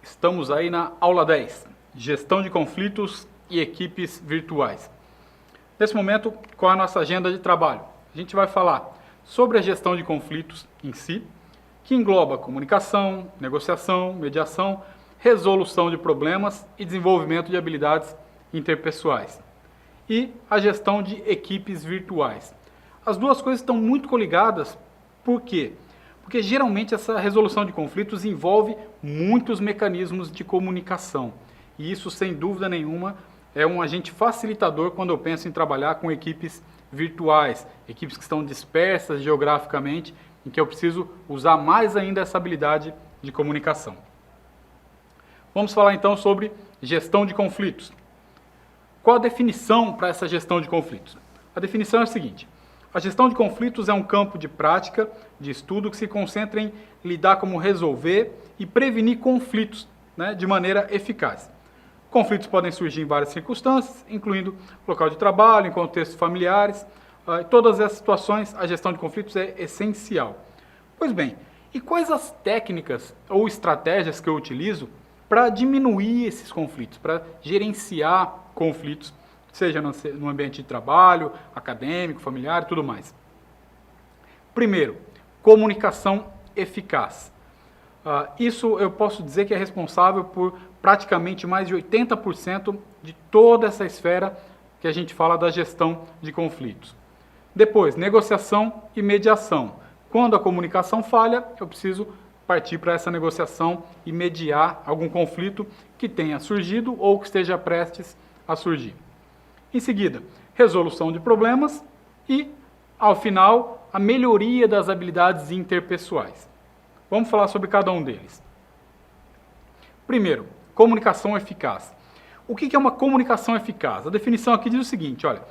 Estamos aí na aula 10, Gestão de conflitos e equipes virtuais. Nesse momento, qual é a nossa agenda de trabalho? A gente vai falar sobre a gestão de conflitos em si, que engloba comunicação, negociação, mediação, resolução de problemas e desenvolvimento de habilidades interpessoais. E a gestão de equipes virtuais. As duas coisas estão muito coligadas, por quê? Porque geralmente essa resolução de conflitos envolve muitos mecanismos de comunicação. E isso, sem dúvida nenhuma, é um agente facilitador quando eu penso em trabalhar com equipes virtuais, equipes que estão dispersas geograficamente, em que eu preciso usar mais ainda essa habilidade de comunicação. Vamos falar então sobre gestão de conflitos. Qual a definição para essa gestão de conflitos? A definição é a seguinte: a gestão de conflitos é um campo de prática, de estudo, que se concentra em lidar como resolver e prevenir conflitos, de maneira eficaz. Conflitos podem surgir em várias circunstâncias, incluindo local de trabalho, em contextos familiares. Em todas essas situações, a gestão de conflitos é essencial. Pois bem, e quais as técnicas ou estratégias que eu utilizo para diminuir esses conflitos, para gerenciar conflitos, seja no ambiente de trabalho, acadêmico, familiar e tudo mais? Primeiro, comunicação eficaz. Isso eu posso dizer que é responsável por praticamente mais de 80% de toda essa esfera que a gente fala da gestão de conflitos. Depois, negociação e mediação. Quando a comunicação falha, eu preciso partir para essa negociação e mediar algum conflito que tenha surgido ou que esteja prestes a surgir. Em seguida, resolução de problemas e, ao final, a melhoria das habilidades interpessoais. Vamos falar sobre cada um deles. Primeiro, comunicação eficaz. O que é uma comunicação eficaz? A definição aqui diz o seguinte, olha,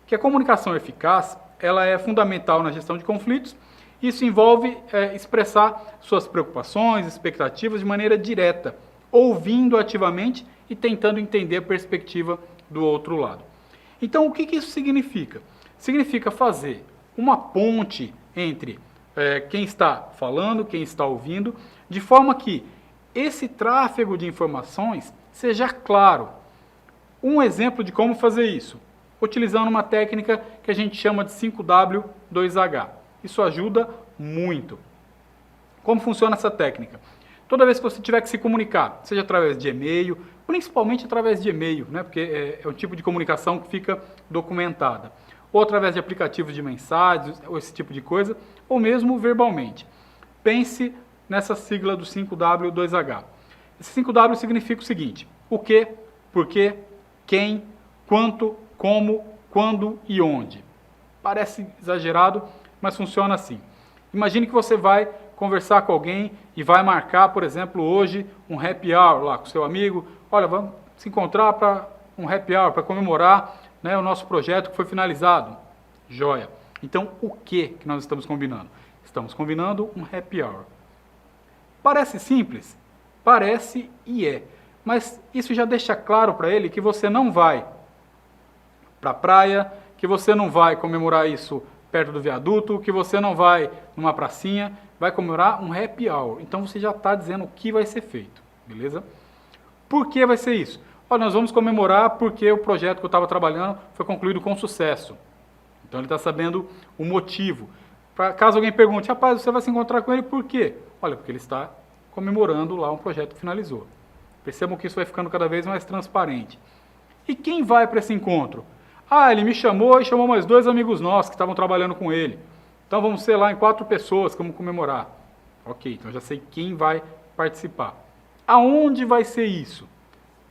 que a comunicação eficaz ela é fundamental na gestão de conflitos. Isso envolve expressar suas preocupações, expectativas de maneira direta, ouvindo ativamente e tentando entender a perspectiva do outro lado. Então, o que isso significa? Significa fazer uma ponte entre quem está falando, quem está ouvindo, de forma que esse tráfego de informações seja claro. Um exemplo de como fazer isso, utilizando uma técnica que a gente chama de 5W2H. Isso ajuda muito. Como funciona essa técnica? Toda vez que você tiver que se comunicar, seja através de e-mail, principalmente através de e-mail, porque é um tipo de comunicação que fica documentada, ou através de aplicativos de mensagens, ou esse tipo de coisa, ou mesmo verbalmente. Pense nessa sigla do 5W2H. Esse 5W significa o seguinte: o que, por quê, quem, quanto, como, quando e onde. Parece exagerado, mas funciona assim. Imagine que você vai conversar com alguém e vai marcar, por exemplo, hoje um happy hour lá com seu amigo. Olha, vamos se encontrar para um happy hour, para comemorar o nosso projeto que foi finalizado. Joia. Então, o que nós estamos combinando? Estamos combinando um happy hour. Parece simples? Parece e é. Mas isso já deixa claro para ele que você não vai para a praia, que você não vai comemorar isso perto do viaduto, que você não vai numa pracinha, vai comemorar um happy hour. Então você já está dizendo o que vai ser feito, beleza? Por que vai ser isso? Olha, nós vamos comemorar porque o projeto que eu estava trabalhando foi concluído com sucesso. Então ele está sabendo o motivo. Caso alguém pergunte, rapaz, você vai se encontrar com ele por quê? Olha, porque ele está comemorando lá um projeto que finalizou. Percebam que isso vai ficando cada vez mais transparente. E quem vai para esse encontro? Ele me chamou e chamou mais 2 amigos nossos que estavam trabalhando com ele. Então vamos ser lá em 4 pessoas, vamos comemorar. Ok, então já sei quem vai participar. Aonde vai ser isso?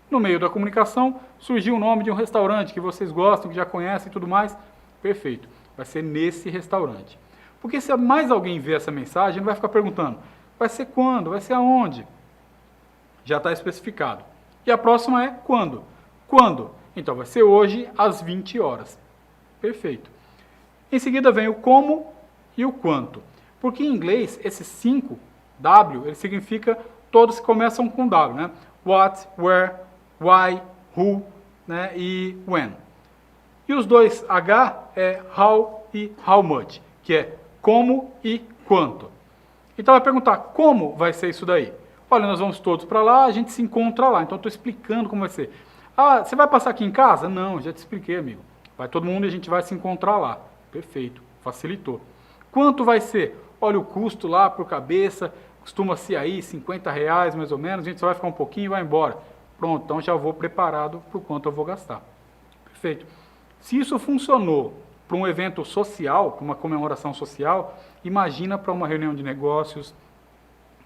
No meio da comunicação, surgiu o nome de um restaurante que vocês gostam, que já conhecem e tudo mais. Perfeito, vai ser nesse restaurante. Porque se mais alguém ver essa mensagem, não vai ficar perguntando, vai ser quando? Vai ser aonde? Já está especificado. E a próxima é quando? Quando? Então vai ser hoje às 20 horas. Perfeito. Em seguida vem o como e o quanto. Porque em inglês, esse 5W, ele significa todos que começam com W, What, where, why, who, e when. E os 2H é how e how much, que é como e quanto. Então vai perguntar como vai ser isso daí. olha, nós vamos todos para lá, a gente se encontra lá. Então, estou explicando como vai ser. Ah, você vai passar aqui em casa? Não, já te expliquei, amigo. Vai todo mundo e a gente vai se encontrar lá. Perfeito, facilitou. Quanto vai ser? Olha, o custo lá por cabeça, costuma ser aí R$ 50 mais ou menos, a gente só vai ficar um pouquinho e vai embora. Pronto, então já vou preparado para o quanto eu vou gastar. Perfeito. Se isso funcionou para um evento social, para uma comemoração social, imagina para uma reunião de negócios,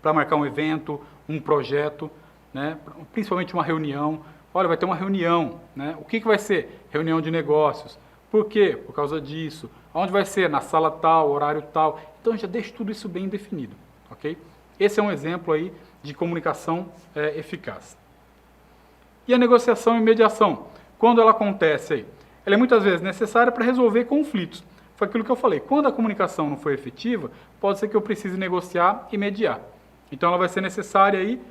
para marcar um evento, um projeto, né? Principalmente uma reunião. Olha, vai ter uma reunião, né? O que vai ser? Reunião de negócios. Por quê? Por causa disso. Onde vai ser? Na sala tal, horário tal. Então já deixa tudo isso bem definido, ok? Esse é um exemplo aí de comunicação eficaz. E a negociação e mediação? Quando ela acontece aí? Ela é muitas vezes necessária para resolver conflitos. Foi aquilo que eu falei. Quando a comunicação não foi efetiva, pode ser que eu precise negociar e mediar. Então ela vai ser necessária aí,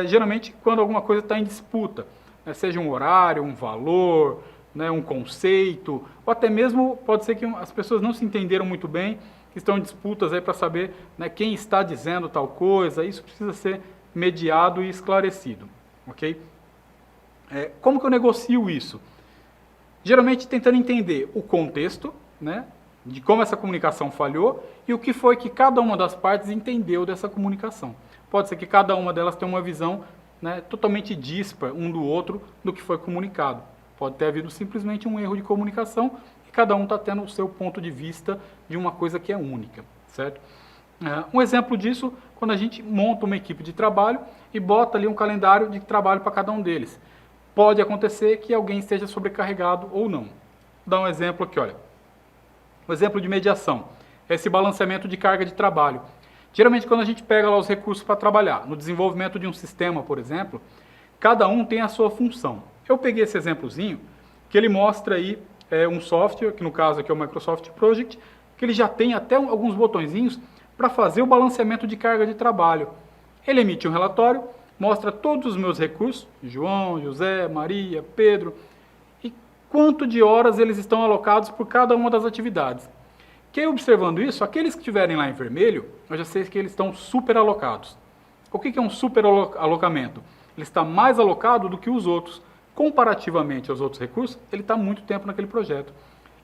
geralmente, quando alguma coisa está em disputa. Né? Seja um horário, um valor, né, um conceito, ou até mesmo pode ser que as pessoas não se entenderam muito bem, estão em disputas aí para saber, né, quem está dizendo tal coisa. Isso precisa ser mediado e esclarecido. Ok? Como que eu negocio isso? Geralmente tentando entender o contexto, né, de como essa comunicação falhou e o que foi que cada uma das partes entendeu dessa comunicação. Pode ser que cada uma delas tenha uma visão, né, totalmente dispar um do outro do que foi comunicado. Pode ter havido simplesmente um erro de comunicação e cada um está tendo o seu ponto de vista de uma coisa que é única, certo? Um exemplo disso, quando a gente monta uma equipe de trabalho e bota ali um calendário de trabalho para cada um deles. Pode acontecer que alguém esteja sobrecarregado ou não. Vou dar um exemplo aqui, olha. Um exemplo de mediação. Esse balanceamento de carga de trabalho. Geralmente, quando a gente pega lá os recursos para trabalhar, no desenvolvimento de um sistema, por exemplo, cada um tem a sua função. Eu peguei esse exemplozinho, que ele mostra aí um software, que no caso aqui é o Microsoft Project, que ele já tem até alguns botõezinhos para fazer o balanceamento de carga de trabalho. Ele emite um relatório, mostra todos os meus recursos, João, José, Maria, Pedro, e quanto de horas eles estão alocados por cada uma das atividades. Que observando isso, aqueles que estiverem lá em vermelho, eu já sei que eles estão super alocados. O que é um super alocamento? Ele está mais alocado do que os outros. Comparativamente aos outros recursos, ele está muito tempo naquele projeto.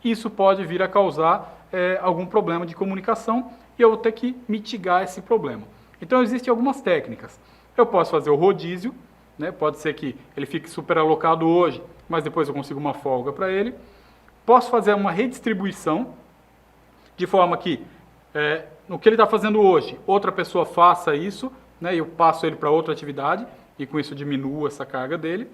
Isso pode vir a causar algum problema de comunicação e eu vou ter que mitigar esse problema. Então, existem algumas técnicas. Eu posso fazer o rodízio, né? Pode ser que ele fique super alocado hoje, mas depois eu consigo uma folga para ele. Posso fazer uma redistribuição, de forma que no que ele está fazendo hoje, outra pessoa faça isso, né? E eu passo ele para outra atividade, e com isso diminuo essa carga dele.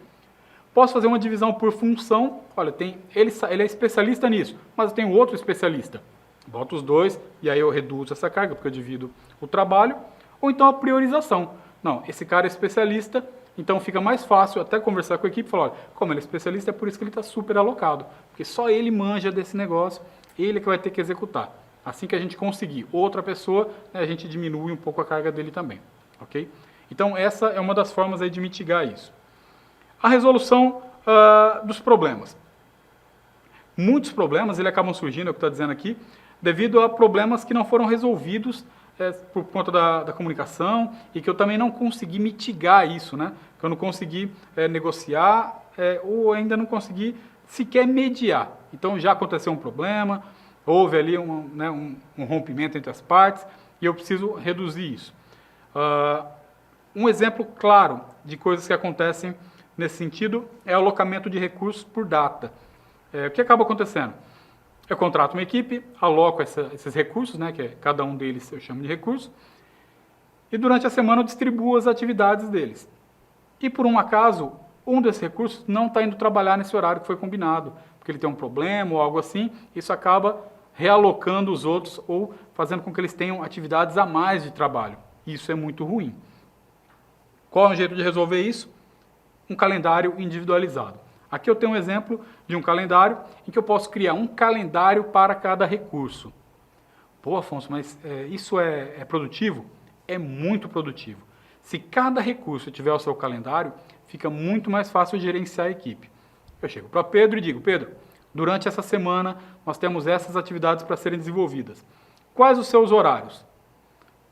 Posso fazer uma divisão por função, olha, ele é especialista nisso, mas eu tenho outro especialista. Boto os dois, e aí eu reduzo essa carga, porque eu divido o trabalho. Ou então a priorização. Não, esse cara é especialista, então fica mais fácil até conversar com a equipe e falar, olha, como ele é especialista, é por isso que ele está super alocado, porque só ele manja desse negócio, ele é que vai ter que executar. Assim que a gente conseguir outra pessoa, né, a gente diminui um pouco a carga dele também, ok? Então essa é uma das formas aí de mitigar isso. A resolução dos problemas. Muitos problemas ele acabam surgindo, é o que está dizendo aqui, devido a problemas que não foram resolvidos por conta da comunicação e que eu também não consegui mitigar isso, né? Que eu não consegui negociar ou ainda não consegui sequer mediar. Então já aconteceu um problema, houve ali um rompimento entre as partes e eu preciso reduzir isso. Um exemplo claro de coisas que acontecem nesse sentido é o alocamento de recursos por data. O que acaba acontecendo? Eu contrato uma equipe, aloco esses recursos, né, que cada um deles eu chamo de recurso, e durante a semana eu distribuo as atividades deles. E por um acaso, um desses recursos não está indo trabalhar nesse horário que foi combinado, porque ele tem um problema ou algo assim, isso acaba realocando os outros ou fazendo com que eles tenham atividades a mais de trabalho. Isso é muito ruim. Qual é o jeito de resolver isso? Um calendário individualizado. Aqui eu tenho um exemplo de um calendário em que eu posso criar um calendário para cada recurso. Pô, Afonso, mas isso é produtivo? É muito produtivo. Se cada recurso tiver o seu calendário, fica muito mais fácil gerenciar a equipe. Eu chego para Pedro e digo, Pedro, durante essa semana nós temos essas atividades para serem desenvolvidas. Quais os seus horários?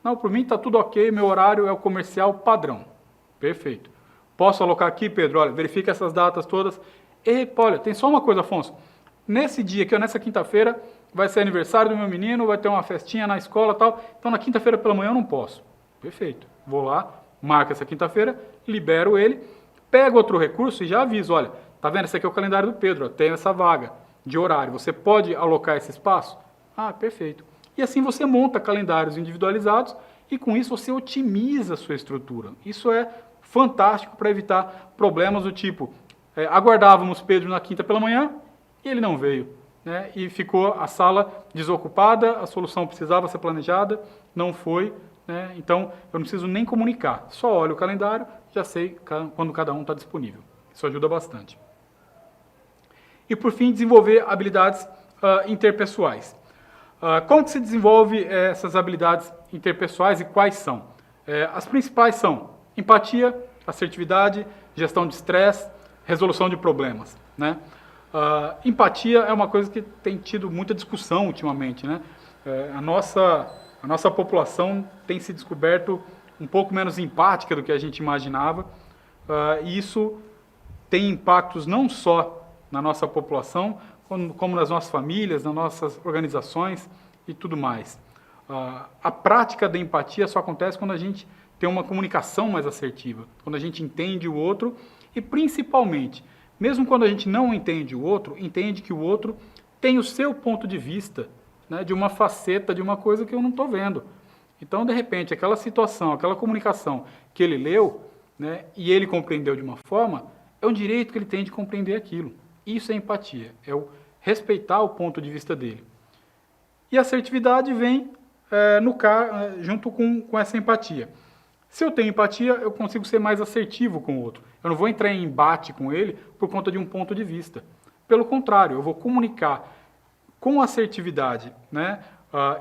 Não, por mim está tudo ok, meu horário é o comercial padrão. Perfeito. Posso alocar aqui, Pedro? Olha, verifica essas datas todas. E, olha, tem só uma coisa, Afonso. Nesse dia aqui, nessa quinta-feira, vai ser aniversário do meu menino, vai ter uma festinha na escola e tal. Então, na quinta-feira pela manhã eu não posso. Perfeito. Vou lá, marco essa quinta-feira, libero ele, pego outro recurso e já aviso, olha, tá vendo? Esse aqui é o calendário do Pedro, ó, tem essa vaga de horário. Você pode alocar esse espaço? Ah, perfeito. E assim você monta calendários individualizados e com isso você otimiza a sua estrutura. Isso é fantástico para evitar problemas do tipo, aguardávamos Pedro na quinta pela manhã e ele não veio, né? E ficou a sala desocupada, a solução precisava ser planejada, não foi, né? Então eu não preciso nem comunicar, só olho o calendário, já sei quando cada um está disponível. Isso ajuda bastante. E por fim, desenvolver habilidades interpessoais. Como que se desenvolve essas habilidades interpessoais e quais são? As principais são empatia, assertividade, gestão de estresse, resolução de problemas, né? Empatia é uma coisa que tem tido muita discussão ultimamente, né? A nossa população tem se descoberto um pouco menos empática do que a gente imaginava, e isso tem impactos não só na nossa população, como nas nossas famílias, nas nossas organizações e tudo mais. A prática da empatia só acontece quando a gente tem uma comunicação mais assertiva, quando a gente entende o outro e, principalmente, mesmo quando a gente não entende o outro, entende que o outro tem o seu ponto de vista, né, de uma faceta, de uma coisa que eu não estou vendo. Então, de repente, aquela situação, aquela comunicação que ele leu, né, e ele compreendeu de uma forma, é um direito que ele tem de compreender aquilo. Isso é empatia, é o respeitar o ponto de vista dele. E a assertividade vem junto com essa empatia. Se eu tenho empatia, eu consigo ser mais assertivo com o outro. Eu não vou entrar em embate com ele por conta de um ponto de vista. Pelo contrário, eu vou comunicar com assertividade, né,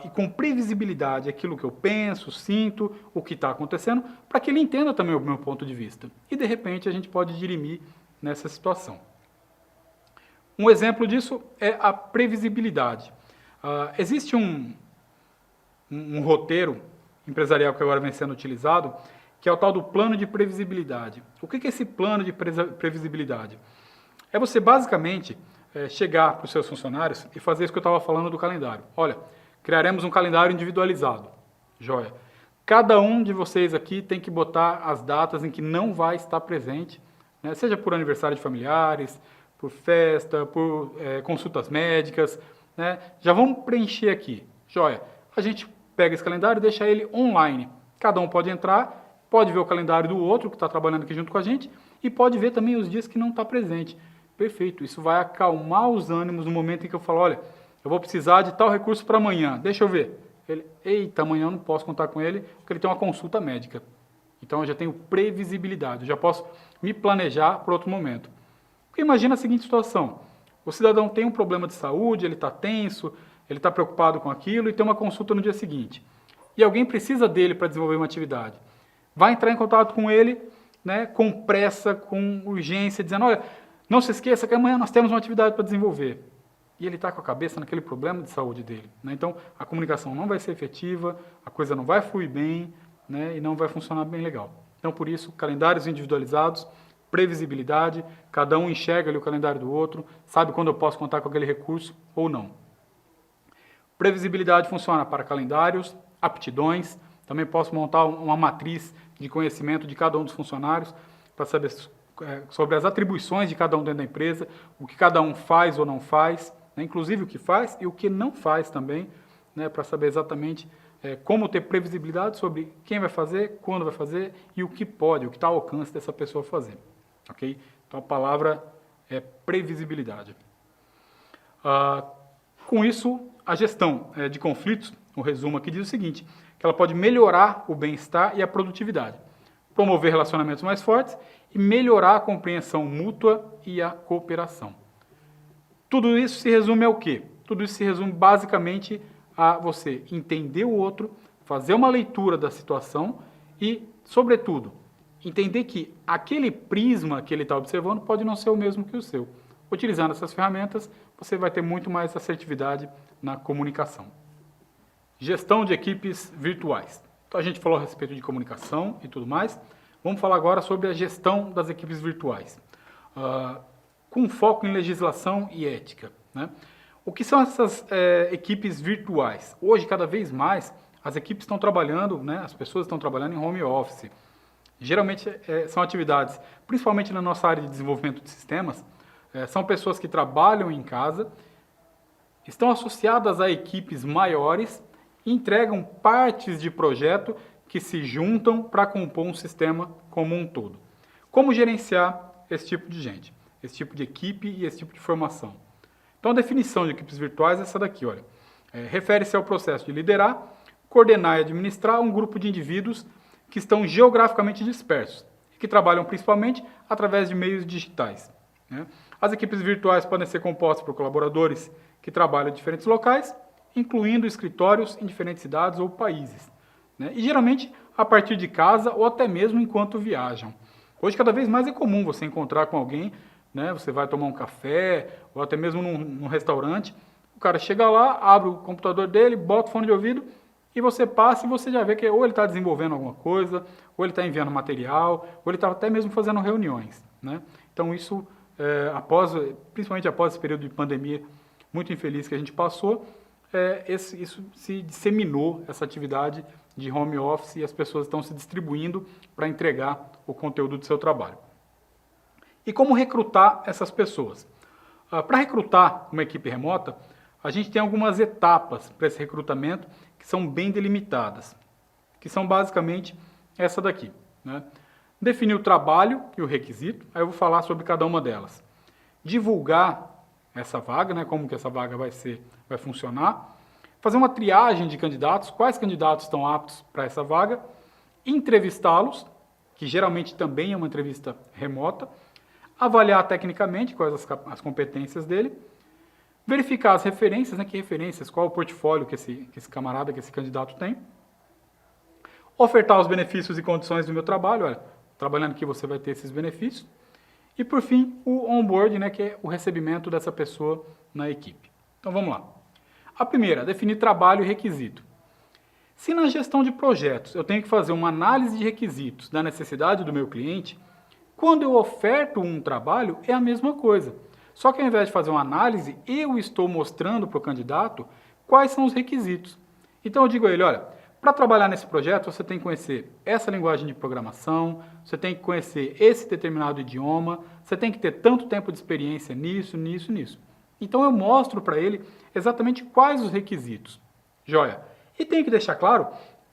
e com previsibilidade aquilo que eu penso, sinto, o que está acontecendo, para que ele entenda também o meu ponto de vista. E, de repente, a gente pode dirimir nessa situação. Um exemplo disso é a previsibilidade. Existe um roteiro empresarial que agora vem sendo utilizado, que é o tal do plano de previsibilidade. O que é esse plano de previsibilidade? É você, basicamente, chegar para os seus funcionários e fazer isso que eu estava falando do calendário. Olha, criaremos um calendário individualizado. Joia. Cada um de vocês aqui tem que botar as datas em que não vai estar presente, né? Seja por aniversário de familiares, por festa, por consultas médicas, né? Já vamos preencher aqui. Joia. A gente pega esse calendário e deixa ele online. Cada um pode entrar, pode ver o calendário do outro que está trabalhando aqui junto com a gente e pode ver também os dias que não está presente. Perfeito. Isso vai acalmar os ânimos no momento em que eu falo, olha, eu vou precisar de tal recurso para amanhã. Deixa eu ver. Ele, eita, amanhã eu não posso contar com ele porque ele tem uma consulta médica. Então eu já tenho previsibilidade, eu já posso me planejar para outro momento. Porque imagina a seguinte situação, o cidadão tem um problema de saúde, ele está tenso, ele está preocupado com aquilo e tem uma consulta no dia seguinte. E alguém precisa dele para desenvolver uma atividade. Vai entrar em contato com ele, né, com pressa, com urgência, dizendo, olha, não se esqueça que amanhã nós temos uma atividade para desenvolver. E ele está com a cabeça naquele problema de saúde dele, né? Então, a comunicação não vai ser efetiva, a coisa não vai fluir bem, né, e não vai funcionar bem legal. Então, por isso, calendários individualizados, previsibilidade, cada um enxerga ali o calendário do outro, sabe quando eu posso contar com aquele recurso ou não. Previsibilidade funciona para calendários, aptidões, também posso montar uma matriz de conhecimento de cada um dos funcionários para saber sobre as atribuições de cada um dentro da empresa, o que cada um faz ou não faz, né, inclusive o que faz e o que não faz também, né, para saber exatamente como ter previsibilidade sobre quem vai fazer, quando vai fazer e o que pode, o que está ao alcance dessa pessoa fazer. Okay? Então a palavra é previsibilidade. Com isso, a gestão de conflitos, o resumo aqui diz o seguinte, que ela pode melhorar o bem-estar e a produtividade, promover relacionamentos mais fortes e melhorar a compreensão mútua e a cooperação. Tudo isso se resume ao quê? Tudo isso se resume basicamente a você entender o outro, fazer uma leitura da situação e, sobretudo, entender que aquele prisma que ele está observando pode não ser o mesmo que o seu. Utilizando essas ferramentas, você vai ter muito mais assertividade na comunicação. Gestão de equipes virtuais. Então, a gente falou a respeito de comunicação e tudo mais. Vamos falar agora sobre a gestão das equipes virtuais, com foco em legislação e ética, né? O que são essas equipes virtuais? Hoje, cada vez mais, as equipes estão trabalhando, né, as pessoas estão trabalhando em home office. Geralmente são atividades, principalmente na nossa área de desenvolvimento de sistemas, são pessoas que trabalham em casa, estão associadas a equipes maiores e entregam partes de projeto que se juntam para compor um sistema como um todo. Como gerenciar esse tipo de gente, esse tipo de equipe e esse tipo de formação? Então, a definição de equipes virtuais é essa daqui, olha. Refere-se ao processo de liderar, coordenar e administrar um grupo de indivíduos que estão geograficamente dispersos e que trabalham principalmente através de meios digitais, né? As equipes virtuais podem ser compostas por colaboradores que trabalham em diferentes locais, incluindo escritórios em diferentes cidades ou países, né? E geralmente a partir de casa ou até mesmo enquanto viajam. Hoje, cada vez mais é comum você encontrar com alguém, né? Você vai tomar um café ou até mesmo num restaurante, o cara chega lá, abre o computador dele, bota o fone de ouvido e você passa e você já vê que ou ele está desenvolvendo alguma coisa, ou ele está enviando material, ou ele está até mesmo fazendo reuniões, né? Então isso, principalmente após esse período de pandemia muito infeliz que a gente passou, isso se disseminou, essa atividade de home office, e as pessoas estão se distribuindo para entregar o conteúdo do seu trabalho. E como recrutar essas pessoas? Para recrutar uma equipe remota, a gente tem algumas etapas para esse recrutamento que são bem delimitadas, que são basicamente essa daqui, né? Definir o trabalho e o requisito, aí eu vou falar sobre cada uma delas. Divulgar essa vaga, né, como que essa vaga vai funcionar. Fazer uma triagem de candidatos, quais candidatos estão aptos para essa vaga. Entrevistá-los, que geralmente também é uma entrevista remota. Avaliar tecnicamente quais as competências dele. Verificar as referências, né, que referências, qual o portfólio que esse camarada, que esse candidato tem. Ofertar os benefícios e condições do meu trabalho, olha, trabalhando aqui você vai ter esses benefícios. E por fim, o onboard, né, que é o recebimento dessa pessoa na equipe. Então vamos lá. A primeira, definir trabalho e requisito. Se na gestão de projetos eu tenho que fazer uma análise de requisitos da necessidade do meu cliente, quando eu oferto um trabalho é a mesma coisa. Só que ao invés de fazer uma análise, eu estou mostrando para o candidato quais são os requisitos. Então eu digo a ele, olha, para trabalhar nesse projeto você tem que conhecer essa linguagem de programação, você tem que conhecer esse determinado idioma, você tem que ter tanto tempo de experiência nisso, nisso, nisso. Então eu mostro para ele exatamente quais os requisitos. Joia? E tenho que deixar claro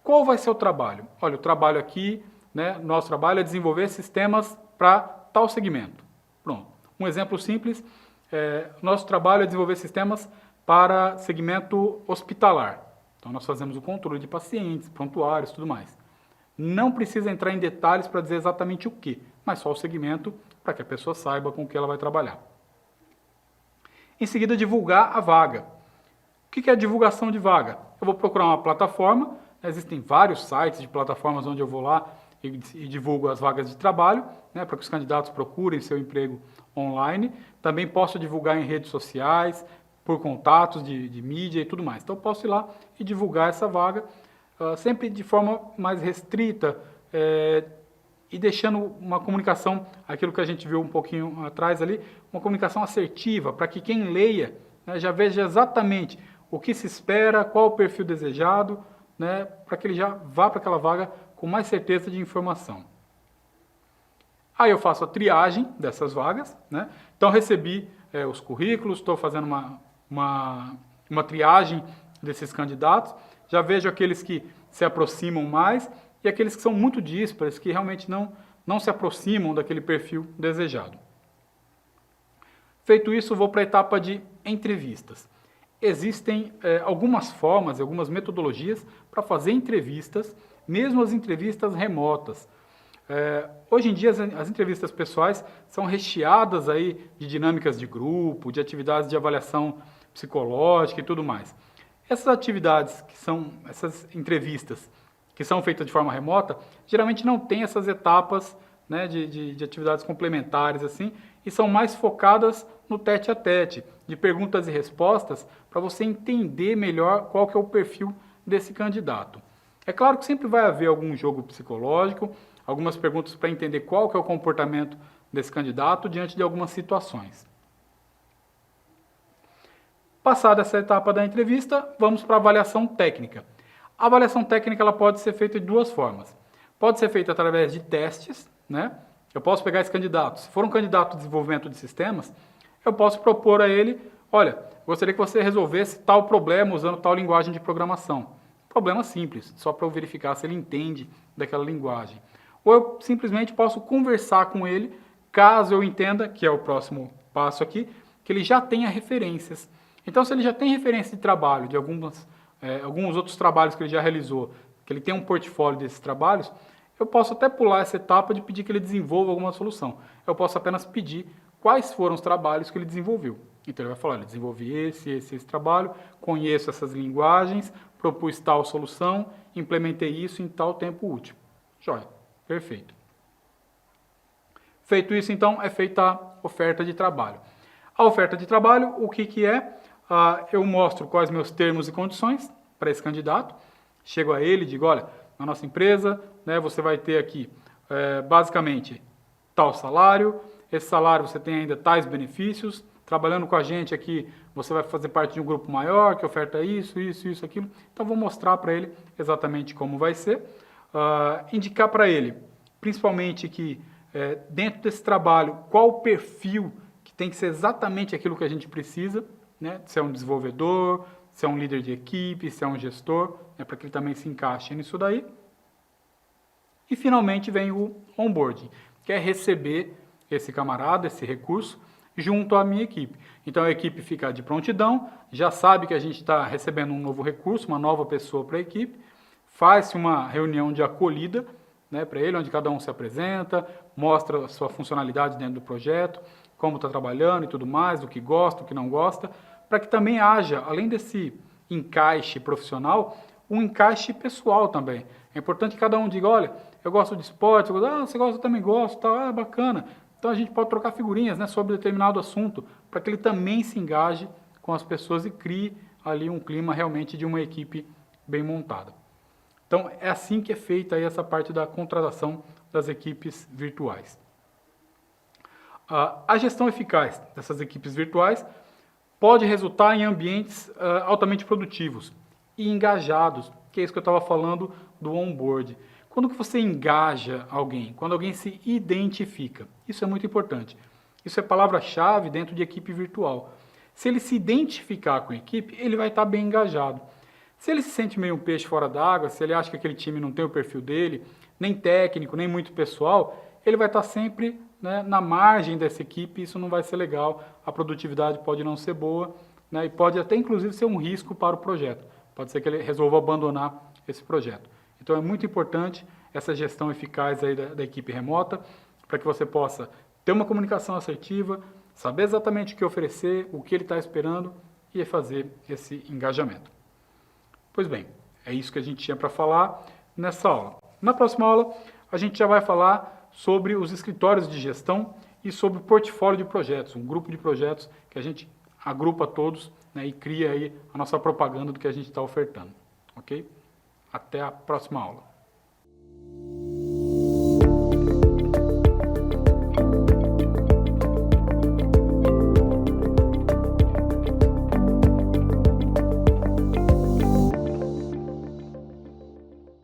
qual vai ser o trabalho. Olha, o trabalho aqui, né, nosso trabalho é desenvolver sistemas para tal segmento. Pronto. Um exemplo simples, nosso trabalho é desenvolver sistemas para segmento hospitalar. Então nós fazemos o controle de pacientes, prontuários, tudo mais. Não precisa entrar em detalhes para dizer exatamente o que, mas só o segmento para que a pessoa saiba com o que ela vai trabalhar. Em seguida, divulgar a vaga. O que é a divulgação de vaga? Eu vou procurar uma plataforma, existem vários sites de plataformas onde eu vou lá e divulgo as vagas de trabalho, né, para que os candidatos procurem seu emprego online. Também posso divulgar em redes sociais, por contatos de mídia e tudo mais. Então, eu posso ir lá e divulgar essa vaga, sempre de forma mais restrita, e deixando uma comunicação, aquilo que a gente viu um pouquinho atrás ali, uma comunicação assertiva, para que quem leia, né, já veja exatamente o que se espera, qual o perfil desejado, né, para que ele já vá para aquela vaga com mais certeza de informação. Aí eu faço a triagem dessas vagas, né? Então recebi os currículos, estou fazendo uma triagem desses candidatos, já vejo aqueles que se aproximam mais e aqueles que são muito díspares, que realmente não se aproximam daquele perfil desejado. Feito isso, vou para a etapa de entrevistas. Existem algumas formas, algumas metodologias para fazer entrevistas, mesmo as entrevistas remotas. Hoje em dia, as entrevistas pessoais são recheadas aí de dinâmicas de grupo, de atividades de avaliação psicológica e tudo mais. Essas atividades, essas entrevistas que são feitas de forma remota, geralmente não tem essas etapas, né, de atividades complementares assim, e são mais focadas no tete-a-tete, de perguntas e respostas, para você entender melhor qual que é o perfil desse candidato. É claro que sempre vai haver algum jogo psicológico, algumas perguntas para entender qual que é o comportamento desse candidato diante de algumas situações. Passada essa etapa da entrevista, vamos para a avaliação técnica. A avaliação técnica ela pode ser feita de duas formas. Pode ser feita através de testes, né? Eu posso pegar esse candidato. Se for um candidato de desenvolvimento de sistemas, eu posso propor a ele, olha, gostaria que você resolvesse tal problema usando tal linguagem de programação. Problema simples, só para eu verificar se ele entende daquela linguagem. Ou eu simplesmente posso conversar com ele, caso eu entenda, que é o próximo passo aqui, que ele já tenha referências. Então, se ele já tem referência de trabalho, de alguns outros trabalhos que ele já realizou, que ele tem um portfólio desses trabalhos, eu posso até pular essa etapa de pedir que ele desenvolva alguma solução. Eu posso apenas pedir quais foram os trabalhos que ele desenvolveu. Então, ele vai falar, desenvolvi esse trabalho, conheço essas linguagens, propus tal solução, implementei isso em tal tempo útil. Joia, perfeito. Feito isso, então, é feita a oferta de trabalho. A oferta de trabalho, o que é? Eu mostro quais meus termos e condições para esse candidato, chego a ele e digo, olha, na nossa empresa, né, você vai ter aqui, basicamente, tal salário, esse salário você tem ainda tais benefícios, trabalhando com a gente aqui, você vai fazer parte de um grupo maior que oferta isso, aquilo. Então, vou mostrar para ele exatamente como vai ser, indicar para ele, principalmente que dentro desse trabalho, qual o perfil que tem que ser exatamente aquilo que a gente precisa, né? Se é um desenvolvedor, se é um líder de equipe, se é um gestor, para que ele também se encaixe nisso daí. E finalmente vem o onboarding, que é receber esse camarada, esse recurso, junto à minha equipe. Então a equipe fica de prontidão, já sabe que a gente está recebendo um novo recurso, uma nova pessoa para a equipe, faz-se uma reunião de acolhida, né, para ele, onde cada um se apresenta, mostra a sua funcionalidade dentro do projeto, como está trabalhando e tudo mais, o que gosta, o que não gosta, para que também haja, além desse encaixe profissional, um encaixe pessoal também. É importante que cada um diga, olha, eu gosto de esporte, você gosta, eu também gosto, tá, bacana. Então a gente pode trocar figurinhas, né, sobre determinado assunto, para que ele também se engaje com as pessoas e crie ali um clima realmente de uma equipe bem montada. Então é assim que é feita aí essa parte da contratação das equipes virtuais. A gestão eficaz dessas equipes virtuais pode resultar em ambientes altamente produtivos e engajados, que é isso que eu estava falando do onboard. Quando que você engaja alguém? Quando alguém se identifica. Isso é muito importante. Isso é palavra-chave dentro de equipe virtual. Se ele se identificar com a equipe, ele vai estar bem engajado. Se ele se sente meio um peixe fora d'água, se ele acha que aquele time não tem o perfil dele, nem técnico, nem muito pessoal, ele vai estar sempre, né, na margem dessa equipe, isso não vai ser legal, a produtividade pode não ser boa, né, e pode até inclusive ser um risco para o projeto. Pode ser que ele resolva abandonar esse projeto. Então é muito importante essa gestão eficaz aí da equipe remota, para que você possa ter uma comunicação assertiva, saber exatamente o que oferecer, o que ele está esperando e fazer esse engajamento. Pois bem, é isso que a gente tinha para falar nessa aula. Na próxima aula, a gente já vai falar sobre os escritórios de gestão e sobre o portfólio de projetos, um grupo de projetos que a gente agrupa todos, né, e cria aí a nossa propaganda do que a gente está ofertando. Ok? Até a próxima aula.